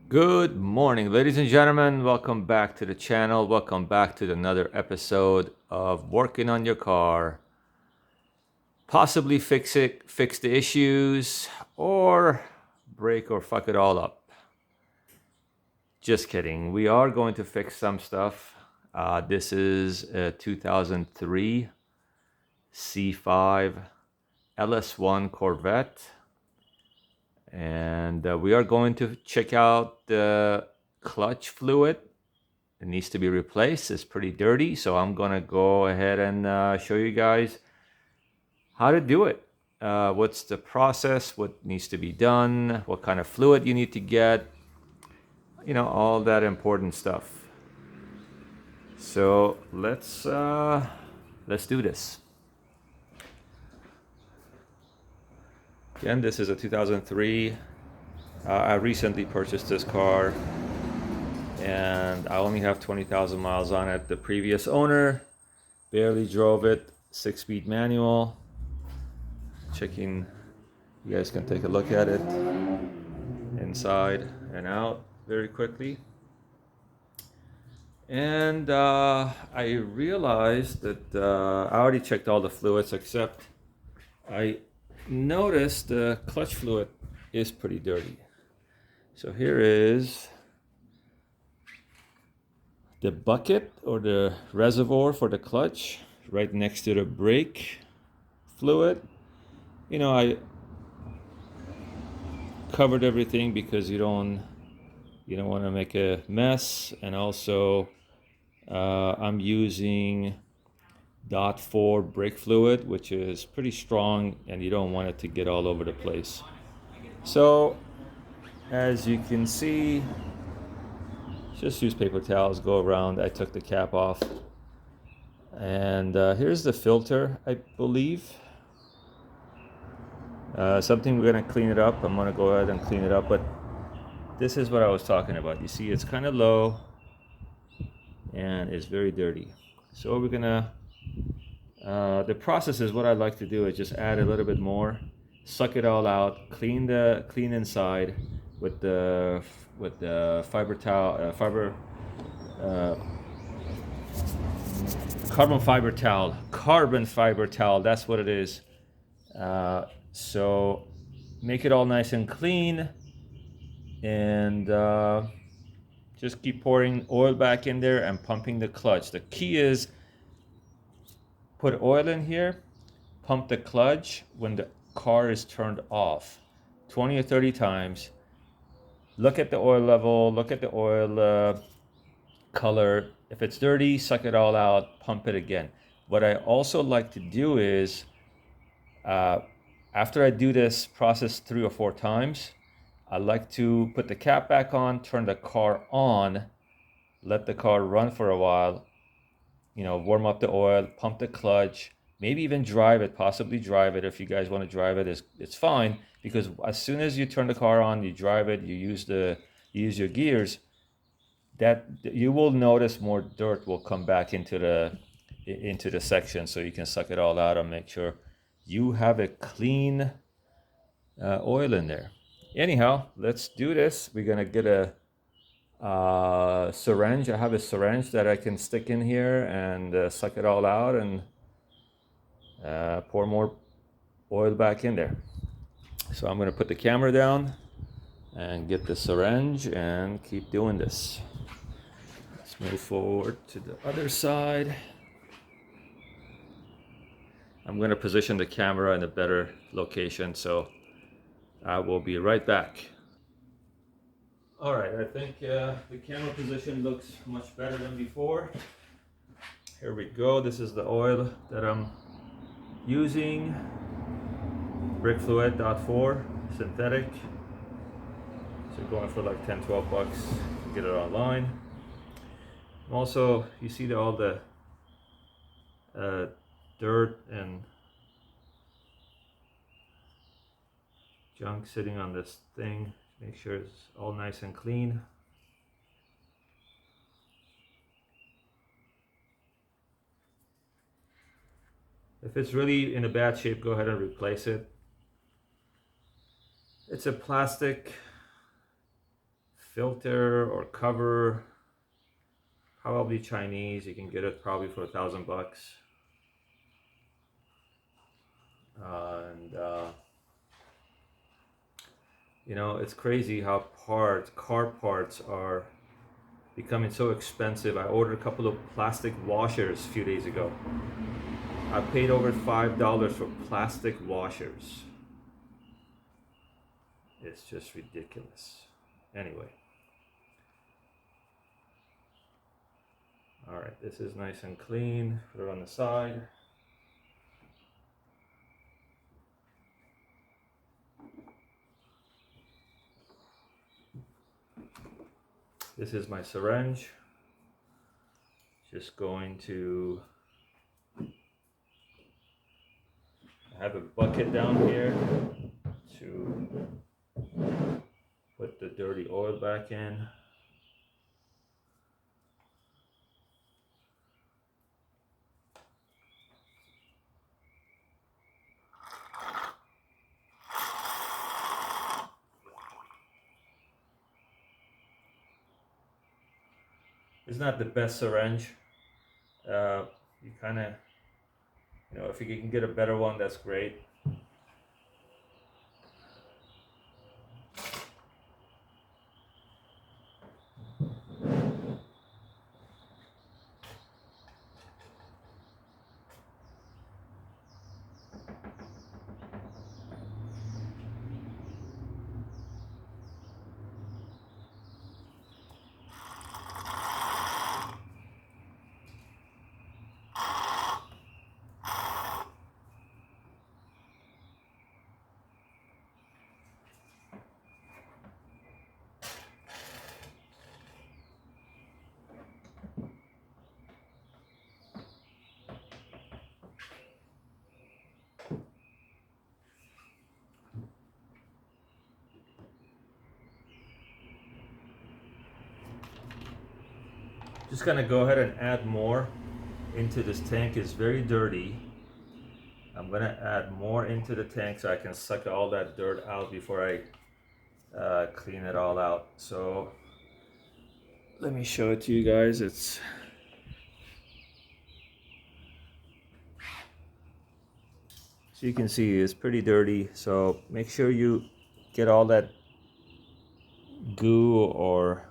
Good morning, ladies and gentlemen. Welcome back to the channel. Welcome back to another episode of Working on Your Car. Possibly fix the issues, or break or fuck it all up. Just kidding. We are going to fix some stuff. This is a 2003 C5 LS1 Corvette. And we are going to check out the clutch fluid. It needs to be replaced. It's pretty dirty, so I'm gonna go ahead and show you guys how to do it. What's the process, what needs to be done, what kind of fluid you need to get, all that important stuff. So let's do this. Again, this is a 2003. I recently purchased this car and I only have 20,000 miles on it. The previous owner barely drove it. 6-speed manual. Checking, you guys can take a look at it inside and out very quickly. And I realized that I already checked all the fluids, except I noticed the clutch fluid is pretty dirty. So here is the bucket or the reservoir for the clutch right next to the brake fluid. I covered everything because you don't want to make a mess. And also I'm using .4 brake fluid, which is pretty strong and you don't want it to get all over the place. So as you can see, just use paper towels, go around. I took the cap off, and here's the filter, I believe. Something we're gonna clean it up. I'm gonna go ahead and clean it up, but this is what I was talking about. You see, it's kind of low and it's very dirty. So we're gonna, the process is, what I like to do is just add a little bit more, suck it all out, clean inside with the fiber towel, carbon fiber towel. That's what it is. So make it all nice and clean, and just keep pouring oil back in there and pumping the clutch. The key is put oil in here, pump the clutch when the car is turned off 20 or 30 times. Look at the oil level, look at the oil color. If it's dirty, suck it all out, pump it again. What I also like to do is, after I do this process 3 or 4 times, I like to put the cap back on, turn the car on, let the car run for a while, warm up the oil, pump the clutch, maybe even drive it, possibly drive it. If you guys want to drive it, it's fine, because as soon as you turn the car on, you drive it, you use your gears, that you will notice more dirt will come back into the section, so you can suck it all out and make sure you have a clean oil in there. Anyhow, let's do this. We're gonna get a syringe. I have a syringe that I can stick in here and suck it all out and pour more oil back in there. So I'm gonna put the camera down and get the syringe and keep doing this. Let's move forward to the other side. I'm going to position the camera in a better location, so I will be right back. All right, I think the camera position looks much better than before. Here we go. This is the oil that I'm using. Brake fluid .4 synthetic. So going for like 10-12 bucks. Get it online. Also, you see all the dirt and junk sitting on this thing. Make sure it's all nice and clean. If it's really in a bad shape, go ahead and replace it. It's a plastic filter or cover, probably Chinese. You can get it probably for $1,000. And you know, it's crazy how car parts are becoming so expensive. I ordered a couple of plastic washers a few days ago. I paid over $5 for plastic washers. It's just ridiculous. Anyway. All right, this is nice and clean. Put it on the side. This is my syringe. Just going to, I have a bucket down here to put the dirty oil back in. It's not the best syringe. You kind of, you know, if you can get a better one, that's great. Just gonna go ahead and add more into this tank. It's very dirty. I'm gonna add more into the tank so I can suck all that dirt out before I clean it all out. So let me show it to you guys. It's so you can see it's pretty dirty. So make sure you get all that goo or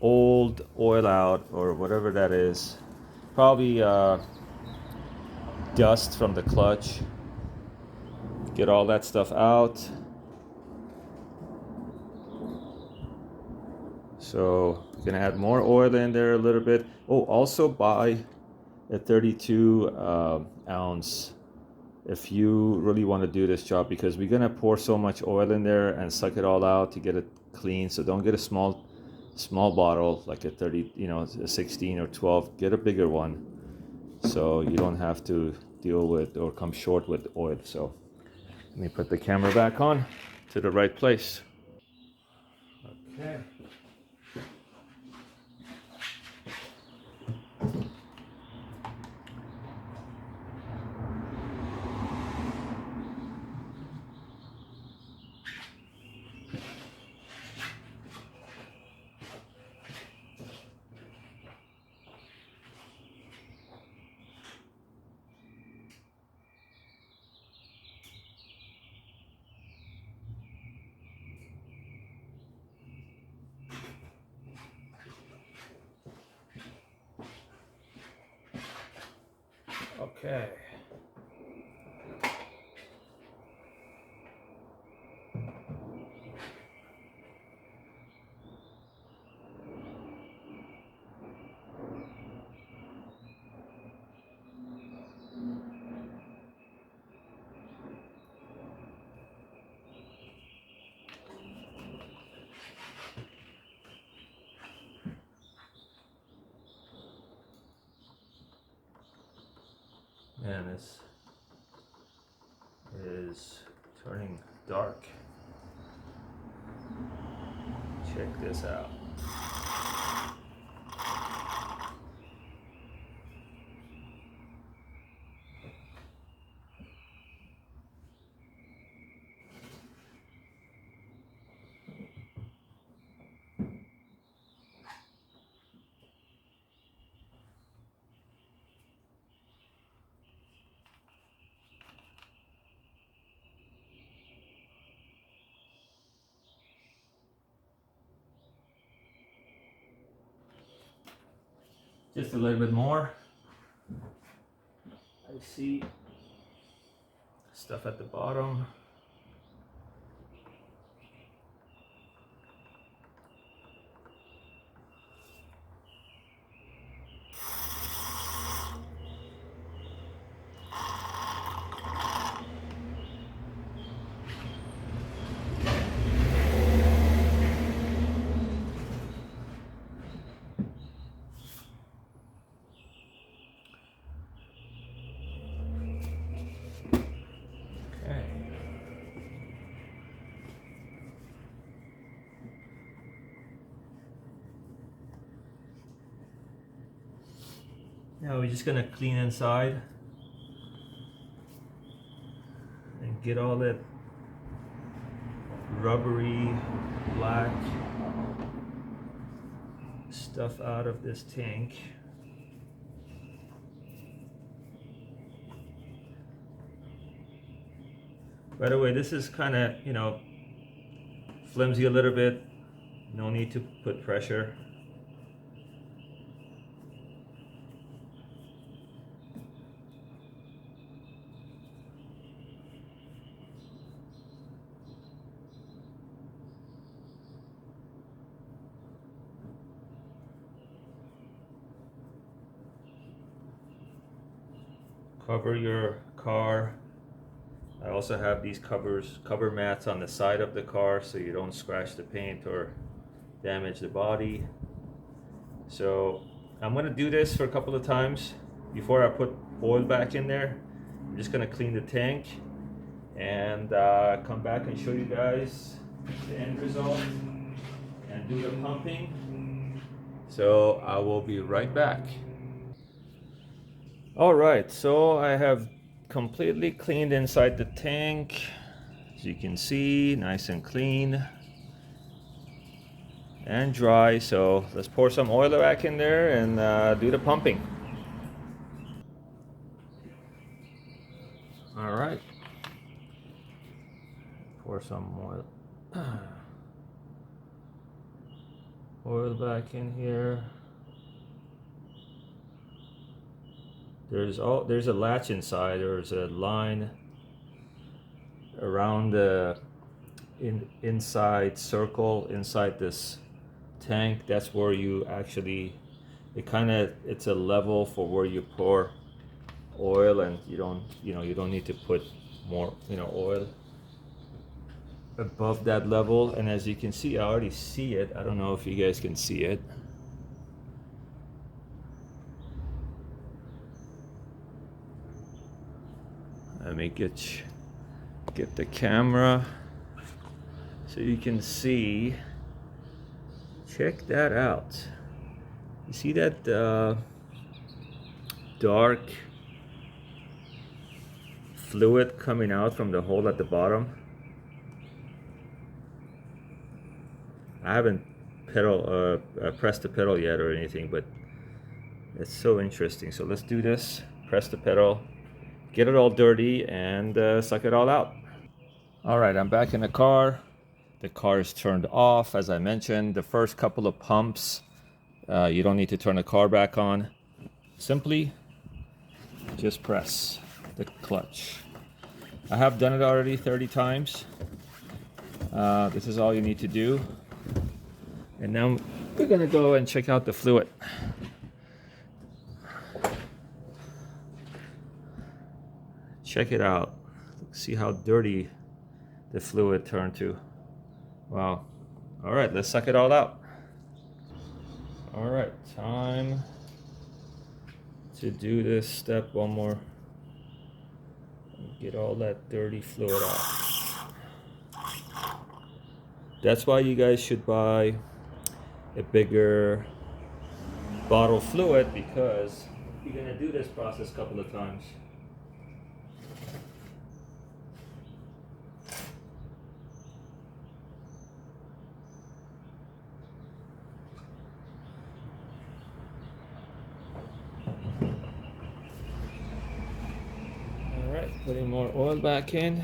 old oil out, or whatever that is. Probably dust from the clutch. Get all that stuff out. So we're gonna add more oil in there a little bit. Oh, also buy a 32 ounce if you really want to do this job, because we're gonna pour so much oil in there and suck it all out to get it clean. So don't get a small bottle like a 30, you know, a 16 or 12. Get a bigger one so you don't have to deal with or come short with oil. So let me put the camera back on to the right place. Okay. Okay. Man, this is turning dark. Check this out. Just a little bit more. I see stuff at the bottom. Okay. Now we're just gonna clean inside and get all that rubbery black stuff out of this tank. By the way, this is kind of, you know, flimsy a little bit. No need to put pressure. Cover your car. I also have these cover mats on the side of the car so you don't scratch the paint or damage the body. So I'm gonna do this for a couple of times before I put oil back in there. I'm just gonna clean the tank and come back and show you guys the end result and do the pumping. So I will be right back. All right, so I have completely cleaned inside the tank. As you can see, nice and clean and dry. So let's pour some oil back in there and do the pumping. All right, pour some oil. Oil back in here. There's a latch inside. There's a line around the inside circle inside this tank. That's where you actually, it's a level for where you pour oil, and you don't need to put more oil above that level. And as you can see, I already see it. I don't know if you guys can see it. Let me get the camera so you can see. Check that out. You see that dark fluid coming out from the hole at the bottom? I haven't pressed the pedal yet or anything, but it's so interesting. So let's do this. Press the pedal, get it all dirty, and suck it all out. All right, I'm back in the car. The car is turned off. As I mentioned, the first couple of pumps, you don't need to turn the car back on. Simply just press the clutch. I have done it already 30 times. This is all you need to do. And now we're gonna go and check out the fluid. Check it out. See how dirty the fluid turned to. Wow. All right, let's suck it all out. All right, time to do this step one more. Get all that dirty fluid out. That's why you guys should buy a bigger bottle of fluid, because you're gonna do this process a couple of times. All right, putting more oil back in.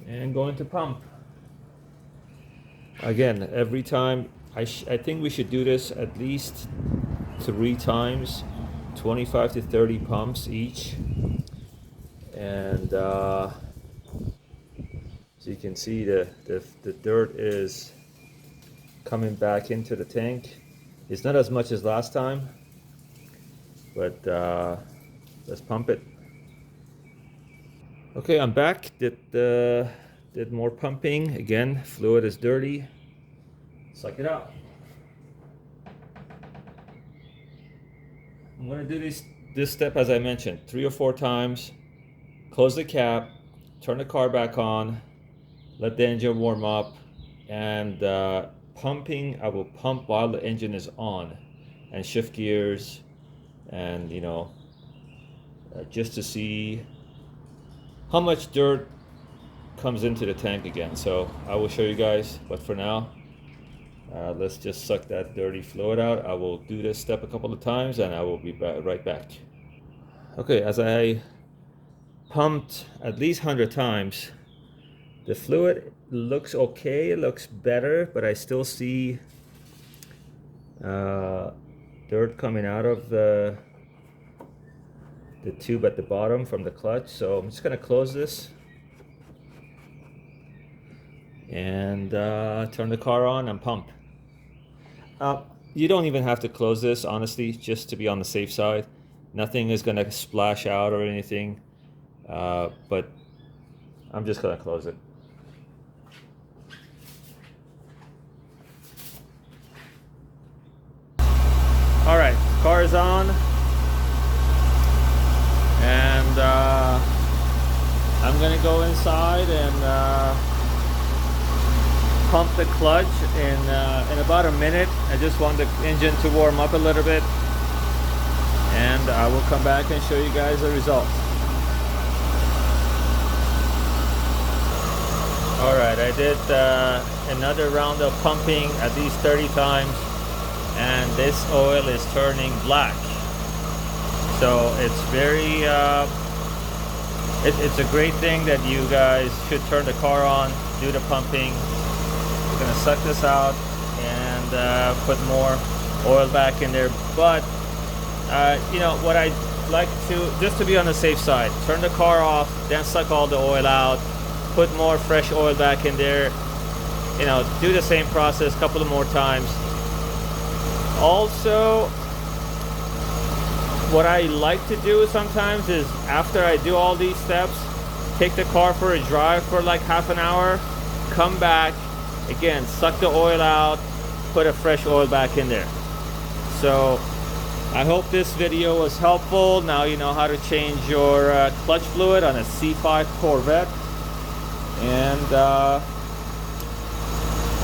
and going to pump. Again, every time, I think we should do this at least 3 times, 25 to 30 pumps each. And so you can see the dirt is coming back into the tank. It's not as much as last time, but let's pump it. Okay, I'm back. Did more pumping. Again, fluid is dirty. Suck it out. I'm gonna do this step as I mentioned, 3 or 4 times. Close the cap, turn the car back on, let the engine warm up, and pumping, I will pump while the engine is on and shift gears, and you know, just to see how much dirt comes into the tank again. So I will show you guys, but for now, let's just suck that dirty fluid out. I will do this step a couple of times and I will be right back. Okay, as I pumped at least 100 times, the fluid looks okay, it looks better, but I still see dirt coming out of the tube at the bottom from the clutch. So I'm just gonna close this and turn the car on and pump. You don't even have to close this, honestly, just to be on the safe side. Nothing is gonna splash out or anything, but I'm just gonna close it. All right, car is on, and I'm gonna go inside and pump the clutch in about a minute. I just want the engine to warm up a little bit, and I will come back and show you guys the results. All right, I did another round of pumping at least 30 times, and this oil is turning black. So it's very it's a great thing that you guys should turn the car on, do the pumping. We're gonna suck this out and put more oil back in there. But you know what, I like to, just to be on the safe side, turn the car off, then suck all the oil out, put more fresh oil back in there. You know, do the same process a couple of more times. Also, what I like to do sometimes is, after I do all these steps, take the car for a drive for like half an hour, come back, again, suck the oil out, put a fresh oil back in there. So I hope this video was helpful. Now you know how to change your clutch fluid on a C5 Corvette. And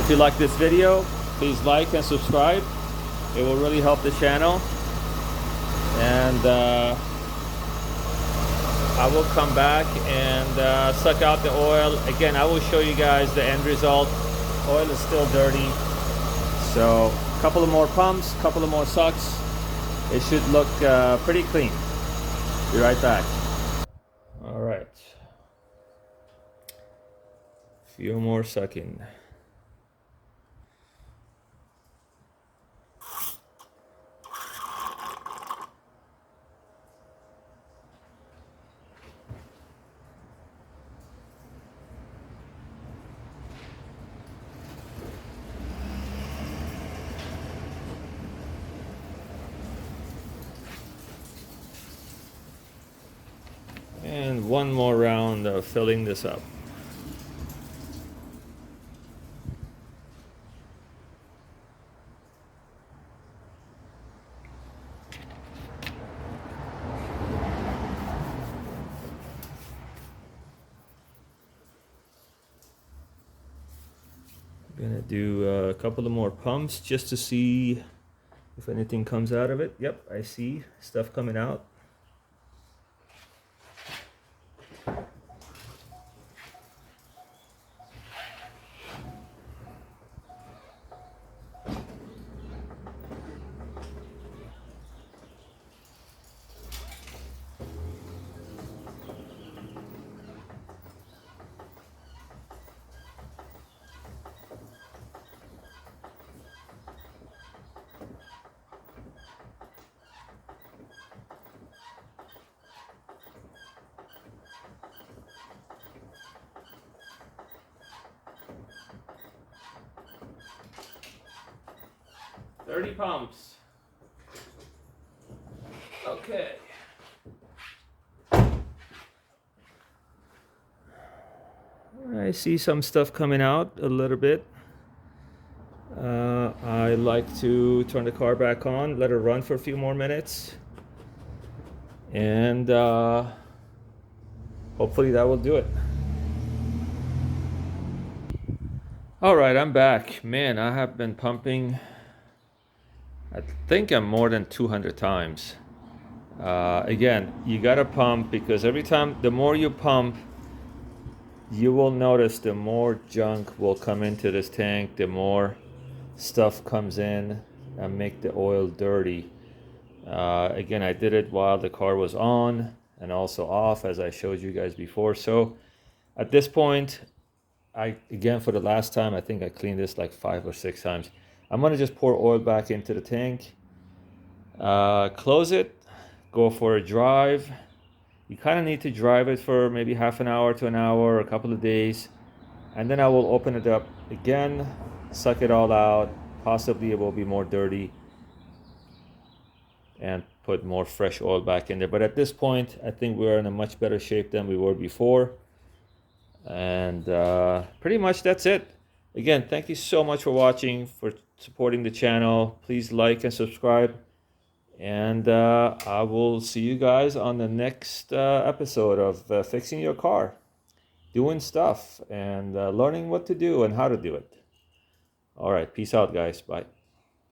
if you like this video, please like and subscribe. It will really help the channel. And I will come back and suck out the oil. Again, I will show you guys the end result. Oil is still dirty. So a couple of more pumps, a couple of more sucks. It should look pretty clean. Be right back. All right. Few more sucking. And one more round of filling this up. I'm gonna do a couple of more pumps just to see if anything comes out of it. Yep, I see stuff coming out. 30 pumps. Okay. I see some stuff coming out a little bit. I like to turn the car back on, let it run for a few more minutes, and hopefully that will do it. All right, I'm back. Man, I have been pumping, I think I'm more than 200 times. Again, you gotta pump, because every time, the more you pump, you will notice the more junk will come into this tank, the more stuff comes in and make the oil dirty. Again, I did it while the car was on and also off, as I showed you guys before. So at this point, again, for the last time, I think I cleaned this like 5 or 6 times. I'm gonna just pour oil back into the tank, close it, go for a drive. You kind of need to drive it for maybe half an hour to an hour, a couple of days, and then I will open it up again, suck it all out. Possibly it will be more dirty, and put more fresh oil back in there. But at this point, I think we're in a much better shape than we were before. And pretty much that's it. Again, thank you so much for watching, for supporting the channel. Please like and subscribe. And I will see you guys on the next episode of Fixing Your Car. Doing stuff and learning what to do and how to do it. All right, peace out, guys. Bye.